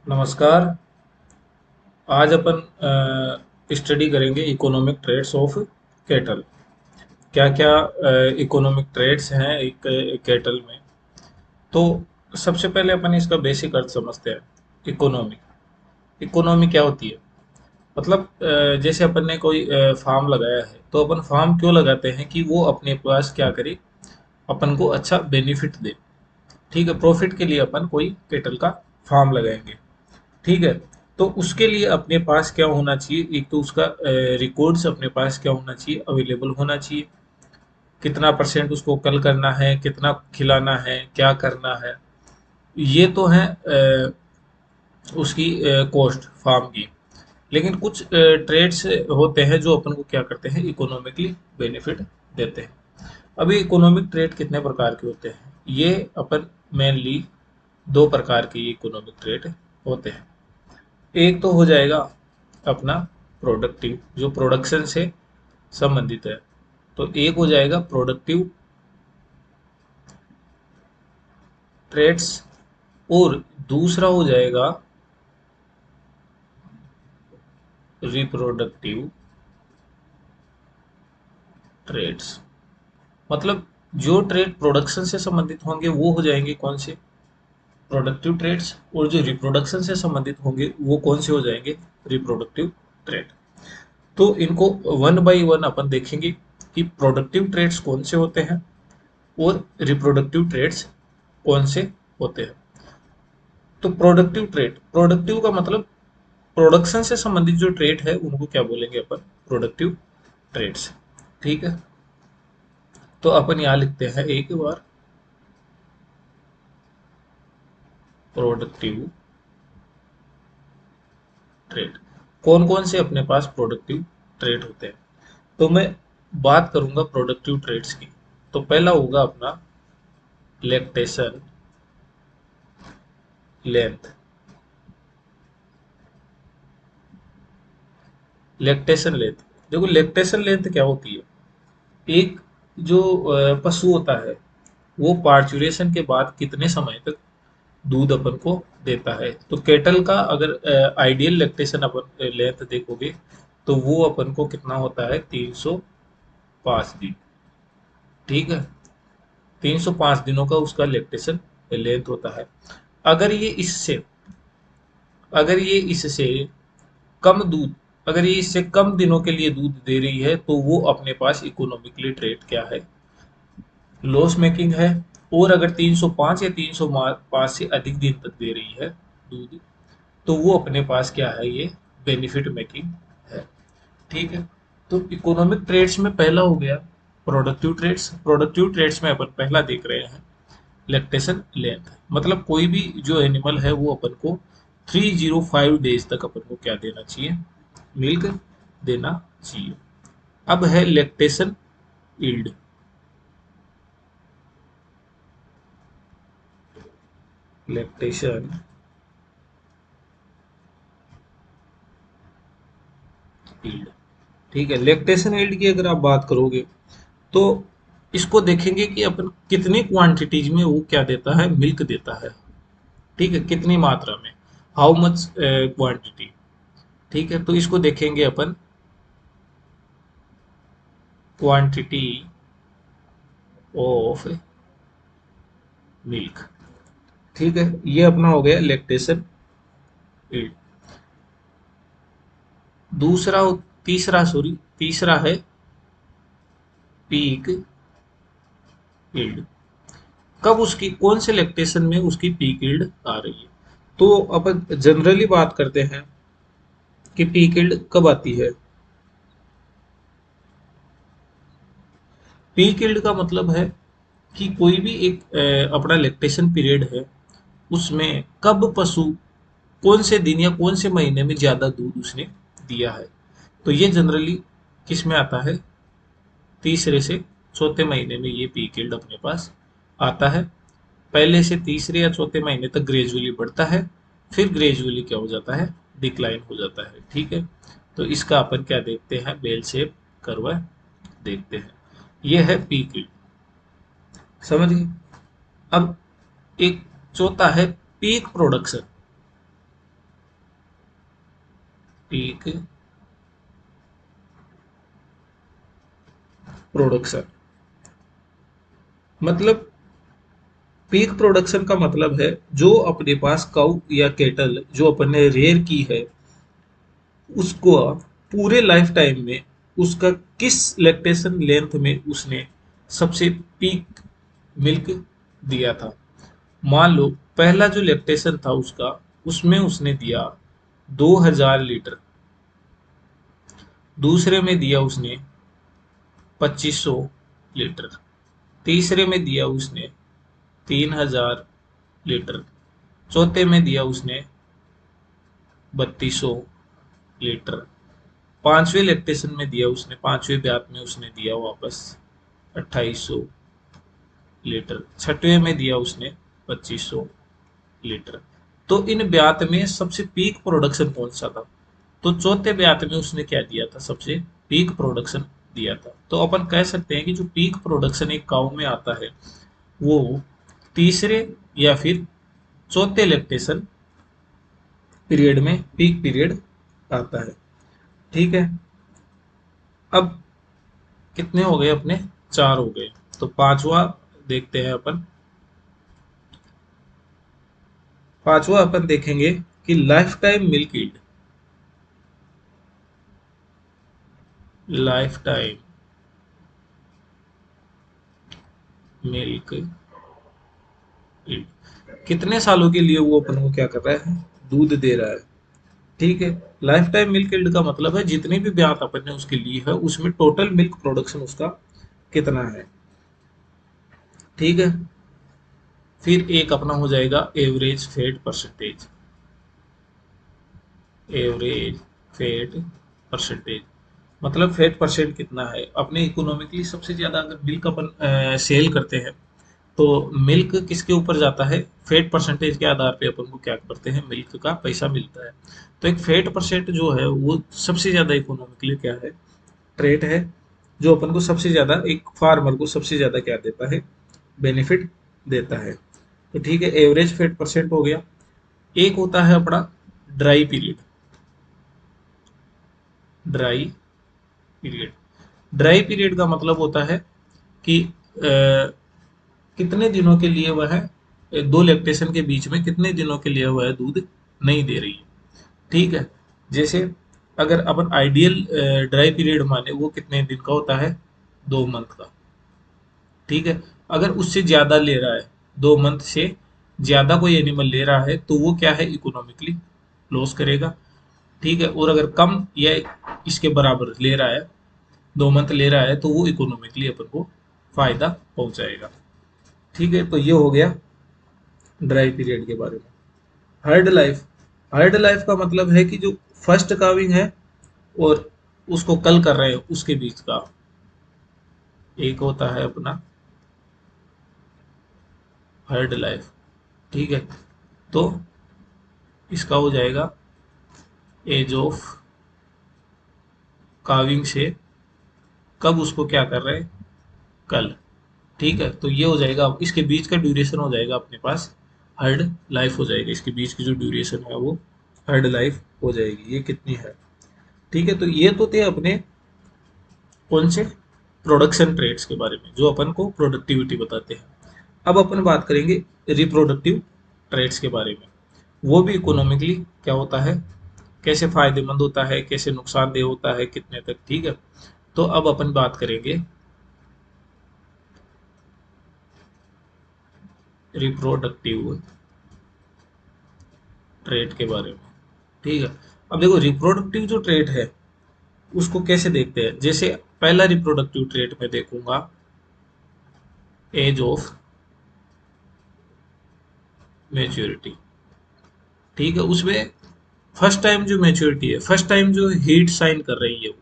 नमस्कार। आज अपन स्टडी करेंगे इकोनॉमिक ट्रेड्स ऑफ कैटल। क्या क्या इकोनॉमिक ट्रेड्स हैं एक कैटल में। तो सबसे पहले अपन इसका बेसिक अर्थ समझते हैं। इकोनॉमी इकोनॉमी क्या होती है? मतलब जैसे अपन ने कोई फार्म लगाया है तो अपन फार्म क्यों लगाते हैं कि वो अपने पास क्या करे, अपन को अच्छा बेनिफिट दे। ठीक है, प्रॉफिट के लिए अपन कोई कैटल का फार्म लगाएंगे। ठीक है, तो उसके लिए अपने पास क्या होना चाहिए? एक तो उसका रिकॉर्ड्स अपने पास क्या होना चाहिए, अवेलेबल होना चाहिए। कितना परसेंट उसको कल करना है, कितना खिलाना है, क्या करना है, ये तो है उसकी कॉस्ट फार्म की। लेकिन कुछ ट्रेड्स होते हैं जो अपन को क्या करते हैं, इकोनॉमिकली बेनिफिट देते हैं। अभी इकोनॉमिक ट्रेड कितने प्रकार के होते हैं? ये अपन मेनली दो प्रकार के इकोनॉमिक ट्रेड होते हैं। एक तो हो जाएगा अपना प्रोडक्टिव, जो प्रोडक्शन से संबंधित है। तो एक हो जाएगा प्रोडक्टिव ट्रेड्स, और दूसरा हो जाएगा रिप्रोडक्टिव ट्रेड्स। मतलब जो ट्रेड प्रोडक्शन से संबंधित होंगे वो हो जाएंगे कौन से, प्रोडक्टिव ट्रेड्स, और जो रिप्रोडक्शन से संबंधित होंगे वो कौन से हो जाएंगे, रिप्रोडक्टिव ट्रेड। तो इनको वन बाय वन अपन देखेंगे कि प्रोडक्टिव ट्रेड्स कौन से होते हैं और रिप्रोडक्टिव ट्रेड्स कौन से होते हैं। तो प्रोडक्टिव ट्रेड, प्रोडक्टिव का मतलब प्रोडक्शन से संबंधित जो ट्रेड है उनको क्या बोलेंगे अपन, प्रोडक्टिव ट्रेड्स। ठीक है, तो अपन यहाँ लिखते हैं एक बार, प्रोडक्टिव ट्रेड। कौन कौन से अपने पास प्रोडक्टिव ट्रेड होते हैं? तो मैं बात करूंगा प्रोडक्टिव ट्रेड्स की। तो पहला होगा अपना लैक्टेशन लेंथ। लैक्टेशन लेंथ, देखो लैक्टेशन लेंथ क्या होती है। एक जो पशु होता है वो पार्चुरेशन के बाद कितने समय तक दूध अपन को देता है। तो केटल का अगर आइडियल लैक्टेशन अपन लेंथ देखोगे तो वो अपन को कितना होता है, 305 दिन। ठीक है, 305 दिनों का उसका लैक्टेशन लेंथ होता है। अगर ये इससे अगर ये इससे कम दूध अगर ये इससे कम दिनों के लिए दूध दे रही है तो वो अपने पास इकोनॉमिकली ट्रेड क्या है, लॉस मेकिंग है। और अगर 305 या 305 से अधिक दिन तक दे रही है दूध तो वो अपने पास क्या है, ये बेनिफिट मेकिंग है। ठीक है, तो इकोनॉमिक ट्रेड्स में पहला हो गया प्रोडक्टिव ट्रेड्स। प्रोडक्टिव ट्रेड्स में अपन पहला देख रहे हैं लैक्टेशन लेंथ। मतलब कोई भी जो एनिमल है वो अपन को 305 डेज तक अपन को क्या देना चाहिए, मिल्क देना चाहिए। अब है लैक्टेशन ईल्ड। लैक्टेशन ईल्ड, ठीक है, लैक्टेशन ईल्ड की अगर आप बात करोगे तो इसको देखेंगे कि अपन कितनी क्वांटिटीज में वो क्या देता है, मिल्क देता है। ठीक है, कितनी मात्रा में, हाउ मच क्वांटिटी। ठीक है, तो इसको देखेंगे अपन, क्वांटिटी ऑफ मिल्क। ठीक है, ये अपना हो गया लैक्टेशन ईल्ड। दूसरा, तीसरा सॉरी, तीसरा है पीक ईल्ड। कब उसकी, कौन से लैक्टेशन में उसकी पीक ईल्ड आ रही है। तो अपन जनरली बात करते हैं कि पीक ईल्ड कब आती है। पीक ईल्ड का मतलब है कि कोई भी एक अपना लैक्टेशन पीरियड है, उसमें कब पशु कौन से दिन या कौन से महीने में ज्यादा दूध उसने दिया है। तो ये जनरली किस में आता है, तीसरे से चौथे महीने में ये पीक यील्ड अपने पास आता है। पहले से तीसरे या चौथे महीने तक ग्रेजुअली बढ़ता है, फिर ग्रेजुअली क्या हो जाता है, डिक्लाइन हो जाता है। ठीक है, तो इसका अपन क्या देखते हैं, बेल शेप कर्व देखते हैं। ये है पीक यील्ड, समझ गए। अब एक चौथा है पीक प्रोडक्शन। Peak production. मतलब पीक प्रोडक्शन का मतलब है जो अपने पास काउ या केटल जो अपन ने रेयर की है, उसको पूरे लाइफ टाइम में उसका किस लैक्टेशन लेंथ में उसने सबसे पीक मिल्क दिया था। मान लो पहला जो लैक्टेशन था उसका, उसमें उसने दिया 2000 लीटर, दूसरे में दिया उसने 2500 लीटर, तीसरे में दिया उसने 3000 लीटर, चौथे में दिया उसने 3200 लीटर, पांचवें लैक्टेशन में दिया उसने, पांचवें ब्यात में उसने दिया वापस 2800 लीटर, छठवें में दिया उसने 2500 लीटर। तो इन ब्यात में सबसे पीक प्रोडक्शन कौन सा था? तो चौथे ब्यात में उसने क्या दिया था? सबसे पीक प्रोडक्शन दिया था। तो अपन कह सकते हैं कि जो पीक प्रोडक्शन एक काऊ में आता है वो तीसरे या फिर चौथे लैक्टेशन पीरियड में पीक पीरियड आता है। ठीक है। अब कितने हो गए अपने? चार हो गए। तो पांचवा देखते हैं अपन। पांचवा अपन देखेंगे कि life time milk yield. Life time milk yield, कितने सालों के लिए वो अपन को क्या कर रहा है? दूध दे रहा है। ठीक है। लाइफ टाइम मिल्क ईल्ड का मतलब है जितनी भी ब्यात अपन ने उसके ली है उसमें टोटल मिल्क प्रोडक्शन उसका कितना है। ठीक है। फिर एक अपना हो जाएगा average fat percentage. Average fat percentage मतलब फेट परसेंट कितना है अपने इकोनॉमिकली। सबसे ज्यादा अगर मिल्क अपन सेल करते हैं तो मिल्क किसके ऊपर जाता है? फेट परसेंटेज के आधार पे अपन को क्या करते हैं? मिल्क का पैसा मिलता है। तो एक फेट परसेंट जो है वो सबसे ज्यादा इकोनॉमिकली क्या है? ट्रेट है, जो अपन को सबसे ज्यादा, एक फार्मर को सबसे ज्यादा क्या देता है? बेनिफिट देता है। तो ठीक है, एवरेज फेट परसेंट हो गया। एक होता है अपना dry period. Dry period, dry period का मतलब होता है कि कितने दिनों के लिए वह दो लैक्टेशन के बीच में कितने दिनों के लिए वह दूध नहीं दे रही है। ठीक है। जैसे अगर अपन आइडियल ड्राई पीरियड माने वो कितने दिन का होता है? 2 मंथ का। ठीक है। अगर उससे ज्यादा ले रहा है, 2 मंथ से ज्यादा कोई एनिमल ले रहा है तो वो क्या है? इकोनॉमिकली लॉस करेगा। ठीक है। और अगर कम या इसके बराबर ले रहा है, 2 मंथ ले रहा है, तो वो इकोनॉमिकली अपन को फायदा पहुंचाएगा। ठीक है। तो ये हो गया ड्राई पीरियड के बारे में। हर्ड लाइफ, हर्ड लाइफ का मतलब है कि जो फर्स्ट काविंग है और उसको कल कर रहे हैं उसके बीच का एक होता है अपना हर्ड लाइफ। ठीक है। तो इसका हो जाएगा एज ऑफ काविंग से कब उसको क्या कर रहे हैं? कल। ठीक है। तो ये हो जाएगा, इसके बीच का ड्यूरेशन हो जाएगा अपने पास हर्ड लाइफ हो जाएगा। इसके बीच की जो ड्यूरेशन है वो हर्ड लाइफ हो जाएगी। ये कितनी है? ठीक है। तो ये तो थे अपने कौन से? प्रोडक्शन ट्रेड्स के बारे में जो अपन को प्रोडक्टिविटी बताते हैं। अब अपन बात करेंगे रिप्रोडक्टिव ट्रेड्स के बारे में। वो भी इकोनॉमिकली क्या होता है, कैसे फायदेमंद होता है, कैसे नुकसानदेह होता है, कितने तक। ठीक है। तो अब अपन बात करेंगे रिप्रोडक्टिव ट्रेड के बारे में। ठीक है। अब देखो रिप्रोडक्टिव जो ट्रेड है उसको कैसे देखते हैं। जैसे पहला रिप्रोडक्टिव ट्रेड में देखूंगा एज ऑफ मेच्योरिटी। ठीक है। उसमें फर्स्ट टाइम जो मेच्योरिटी है, फर्स्ट टाइम जो हीट साइन कर रही है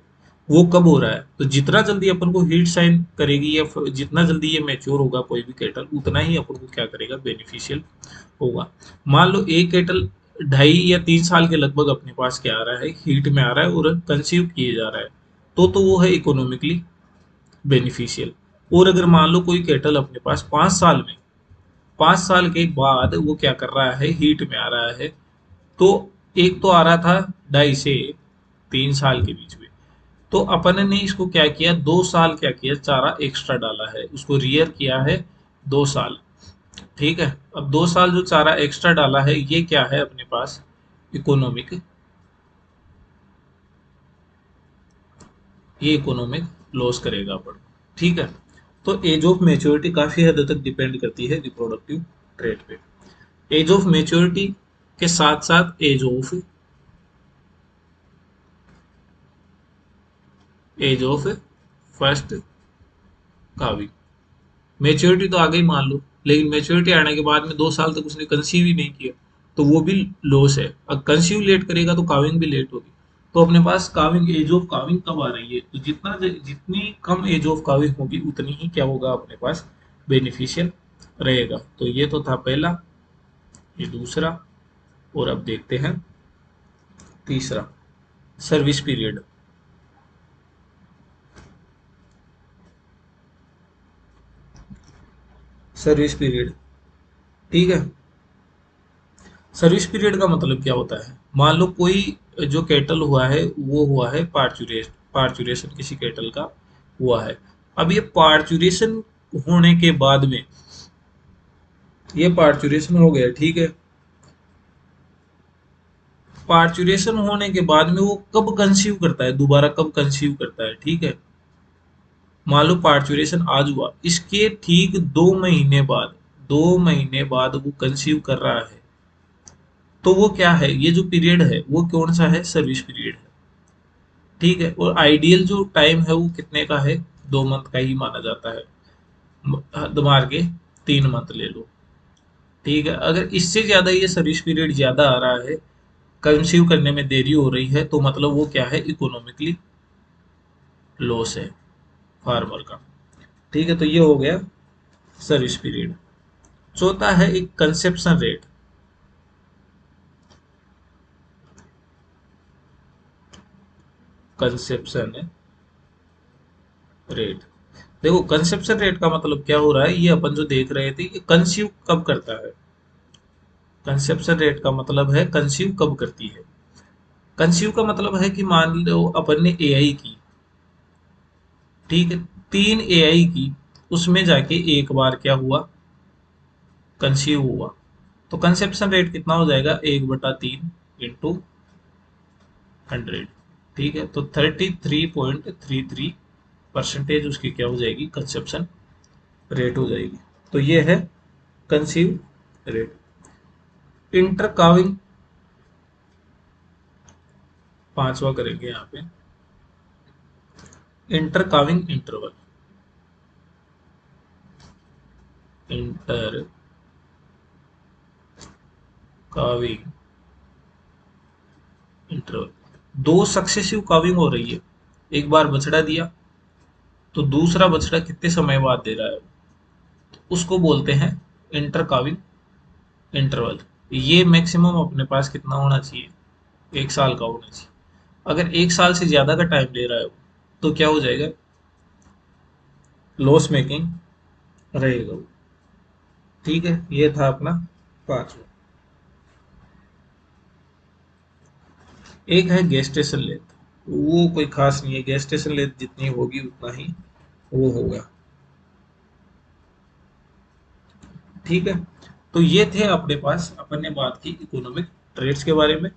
वो कब हो रहा है? तो जितना जल्दी अपन को हीट साइन करेगी या जितना जल्दी ये मैच्योर होगा कोई भी केटल, उतना ही अपन को क्या करेगा? बेनिफिशियल होगा। मान लो एक केटल 2.5 या 3 साल के लगभग अपने पास क्या आ रहा है? हीट में आ रहा है और कंसीव किए जा रहा है, तो वो है इकोनॉमिकली बेनिफिशियल। और अगर मान लो कोई केटल अपने पास 5 साल में, 5 साल के बाद वो क्या कर रहा है? हीट में आ रहा है। तो एक तो आ रहा था 2.5 से 3 साल के बीच में। तो अपन ने इसको क्या किया, 2 साल क्या किया, चारा एक्स्ट्रा डाला है, उसको रियर किया है 2 साल। ठीक है, अब 2 साल जो चारा एक्स्ट्रा डाला है ये क्या है अपने पास, इकोनॉमिक, ये इकोनॉमिक लॉस करेगा अपन। ठीक है, तो एज ऑफ मेच्योरिटी काफी हद तक डिपेंड करती है रिप्रोडक्टिव ट्रेड पे। एज ऑफ मेच्योरिटी के साथ साथ age of first calving. Maturity तो आ गई मान लो, लेकिन मेच्योरिटी आने के बाद में 2 साल तक उसने कंसीव ही नहीं किया, तो वो भी लॉस है। अब कंसीव लेट करेगा तो काविंग भी लेट होगी। तो अपने पास काविंग, एज ऑफ काविंग कब आ रही है, तो जितनी कम एज ऑफ काविंग होगी उतनी ही क्या होगा अपने पास, बेनिफिशियल रहेगा। तो ये तो था पहला, ये दूसरा, और अब देखते हैं तीसरा, सर्विस पीरियड। सर्विस पीरियड, ठीक है। सर्विस पीरियड का मतलब क्या होता है, मान लो कोई जो कैटल हुआ है वो हुआ है पार्चुरेशन किसी कैटल का हुआ है। अब ये पार्चुरेशन होने के बाद में, ये पार्चुरेशन हो गया, ठीक है। पार्चुरेशन होने के बाद में वो कब कंसीव करता है, दोबारा कब कंसीव करता है, ठीक है। मान लो पार्चुरेशन आज हुआ, इसके ठीक 2 महीने बाद, 2 महीने बाद वो कंसीव कर रहा है, तो वो क्या है, ये जो पीरियड है वो कौन सा है, सर्विस पीरियड है। ठीक है, और आइडियल जो टाइम है वो कितने का है, 2 मंथ का ही माना जाता है। हद मार के 3 मंथ ले लो। ठीक है, अगर इससे ज्यादा ये सर्विस पीरियड ज्यादा आ रहा है, कंसीव करने में देरी हो रही है, तो मतलब वो क्या है, इकोनॉमिकली लॉस है फार्मर का। ठीक है, तो ये हो गया सर्विस पीरियड। चौथा है एक कंसेप्शन रेट। कंसेप्शन रेट, देखो कंसेप्शन रेट का मतलब क्या हो रहा है, ये अपन जो देख रहे थे कि कंसीव कब करता है। कंसेप्शन रेट का मतलब है कंसीव कब करती है। कंसीव का मतलब है कि मान लो अपन ने एआई की, ठीक है, 3 एआई की, उसमें जाके एक बार क्या हुआ, कंसीव हुआ। तो कंसेप्शन रेट कितना हो जाएगा, 1/3 इंटू 100। ठीक है, तो 33.33% उसकी क्या हो जाएगी, कंसेप्शन रेट हो जाएगी। तो ये है कंसीव रेट। इंटर काविंग पांचवा करेंगे यहाँ पे, inter calving interval. Inter calving interval, दो सक्सेसिव काविंग हो रही है, एक बार बछड़ा दिया तो दूसरा बछड़ा कितने समय बाद दे रहा है, तो उसको बोलते हैं इंटर काविंग इंटरवल। ये मैक्सिमम अपने पास कितना होना चाहिए, 1 साल का होना चाहिए। अगर 1 साल से ज्यादा का टाइम ले रहा है तो क्या हो जाएगा, लॉस मेकिंग रहेगा वो। ठीक है, ये था अपना पांचवा। एक है गेस्टेशन लेंथ, वो कोई खास नहीं है, गेस्टेशन लेंथ जितनी होगी उतना ही वो होगा। ठीक है, तो ये थे अपने पास, अपन ने बात की इकोनॉमिक ट्रेड्स के बारे में,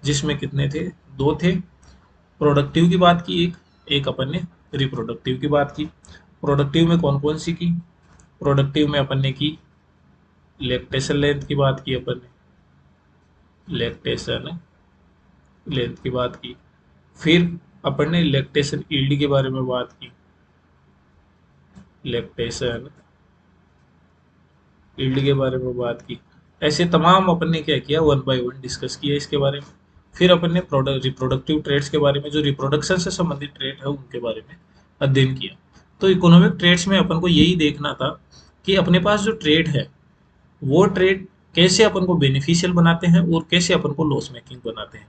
जिसमें कितने थे, 2 थे। प्रोडक्टिव की बात की एक, एक अपन ने रिप्रोडक्टिव की बात की। प्रोडक्टिव में कौन कौन सी की, प्रोडक्टिव में अपन ने की लैक्टेशन लेंथ की बात की, अपन ने लैक्टेशन लेंथ की बात की। फिर अपन ने लैक्टेशन ईल्ड के बारे में बात की, लैक्टेशन ईल्ड के बारे में बात की। ऐसे तमाम अपन ने क्या किया, 1 बाय 1 डिस्कस किया इसके बारे में। फिर अपन ने प्रोडक्ट रिप्रोडक्टिव ट्रेड्स के बारे में, जो रिप्रोडक्शन से संबंधित ट्रेड है उनके बारे में अध्ययन किया। तो इकोनॉमिक ट्रेड्स में अपन को यही देखना था कि अपने पास जो ट्रेड है वो ट्रेड कैसे अपन को बेनिफिशियल बनाते हैं और कैसे अपन को लॉस मेकिंग बनाते हैं।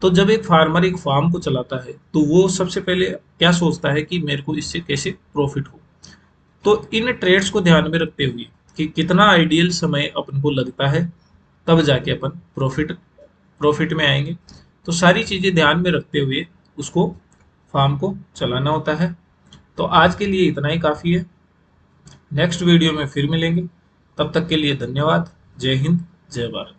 तो जब एक फार्मर एक फार्म को चलाता है तो वो सबसे पहले क्या सोचता है कि मेरे को इससे कैसे प्रॉफिट हो। तो इन ट्रेड्स को ध्यान में रखते हुए कि कितना आइडियल समय अपन को लगता है, तब जाके अपन प्रॉफिट प्रॉफिट में आएंगे। तो सारी चीज़ें ध्यान में रखते हुए उसको फार्म को चलाना होता है। तो आज के लिए इतना ही काफ़ी है। नेक्स्ट वीडियो में फिर मिलेंगे। तब तक के लिए धन्यवाद। जय हिंद, जय भारत।